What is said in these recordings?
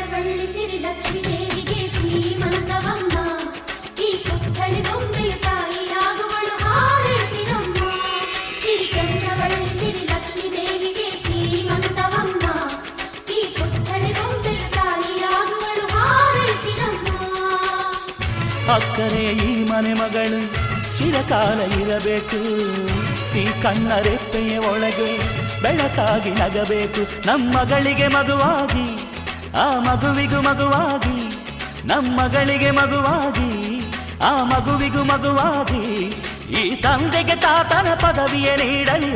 ಚಂದ್ರವಳ್ಳಿ ಸಿರಿ ಲಕ್ಷ್ಮೀ ದೇವಿಗೆ ಶ್ರೀಮಂತವಮ್ಮ ಈ ಪುತ್ಥಳಿ ಬೊಂಬೆಯ ತಾಯಿಯಾಗುವಳು ಹಾರೈಸಿರಮ್ಮ ಸಿರಿ ಚಂದ್ರವಳ್ಳಿ ಸಿರಿ ಲಕ್ಷ್ಮೀ ದೇವಿಗೆ ಶ್ರೀಮಂತವಮ್ಮ ಈ ಪುತ್ಥಳಿ ಬೊಂಬೆಯ ತಾಯಿಯಾಗುವಳು ಹಾರೈಸಿರಮ್ಮ. ಅಕ್ಕರೆ ಈ ಮನೆ ಮಗಳು ಚಿರಕಾಲ ಇರಬೇಕು, ಈ ಕಣ್ಣ ರೆಪ್ಪೆಯ ಒಳಗೆ ಬೆಳಕಾಗಿ ನಗಬೇಕು. ನಮ್ಮಗಳಿಗೆ ಮಗುವಾಗಿ ಆ ಮಗುವಿಗೂ ಮಗುವಾಗಿ, ನಮ್ಮಗಳಿಗೆ ಮಗುವಾಗಿ ಆ ಮಗುವಿಗೂ ಮಗುವಾಗಿ, ಈ ತಂದೆಗೆ ತಾತನ ಪದವಿಯ ನೀಡಲಿ.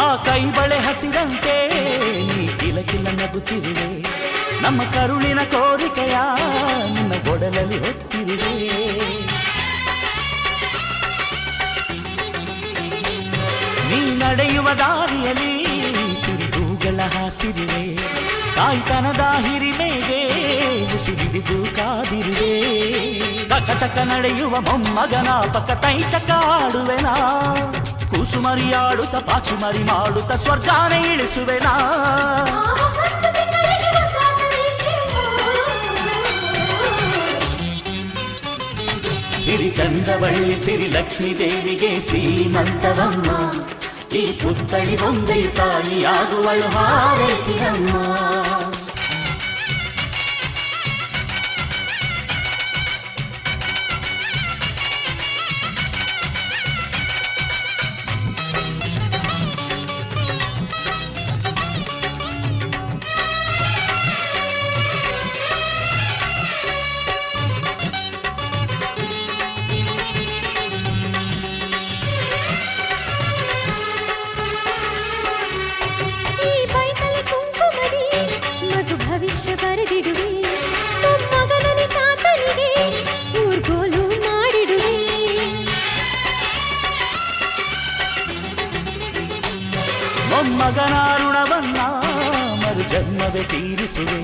ಆ ಕೈ ಬಳೆ ಹಸಿದಂತೆ ನೀ ಕಿಲಕಿಲ ನಗುತ್ತಿರುವೆ, ನಮ್ಮ ಕರುಳಿನ ಕೋರಿಕೆಯ ನಿನ್ನ ಗೊಡಲಲ್ಲಿ ಹೊತ್ತಿರುವೆ. ನೀ ನಡೆಯುವ ದಾರಿಯಲ್ಲಿ ಸಿರಿಗೂಗಳ ಹಾಸಿರುವೆ, ಕಾಯ್ತನದ ಹಿರಿಮೆಗೆ ಉಸಿರಿದು ಕಾದಿರುವೆ. ತಕ ನಡೆಯುವ ಮೊಮ್ಮಗನ ಪಕ್ಕ ತೈತಕ ಆಡುವೆನಾ, ಕೂಸುಮರಿಯಾಡುತ್ತ ಪಾಚುಮರಿ ಮಾಡುತ್ತ ಸ್ವರ್ಗಾನೆ ಇಳಿಸುವೆನಾ. ಸಿರಿ ಚಂದ್ರವಳ್ಳಿ ಸಿರಿ ಲಕ್ಷ್ಮೀ ದೇವಿಗೆ ಶ್ರೀಮಂತವಮ್ಮ ಈ ಪುತ್ಥಳಿ ಬೊಂಬೆಯ ತಾಯಿಯಾಗುವಳು ಹಾರೈಸಿರಮ್ಮ. ಭವಿಷ್ಯ ಬರೆದಿಡುವೆ, ಮೊಮ್ಮಗನನೆ ತಾತನಿಗೆ ಊರ್ಗೋಲು ಮಾಡಿಡುವೆ. ಮೊಮ್ಮಗನ ಋಣವನ್ನ ಮರು ಜನ್ಮವೇ ತೀರಿಸುವೆ.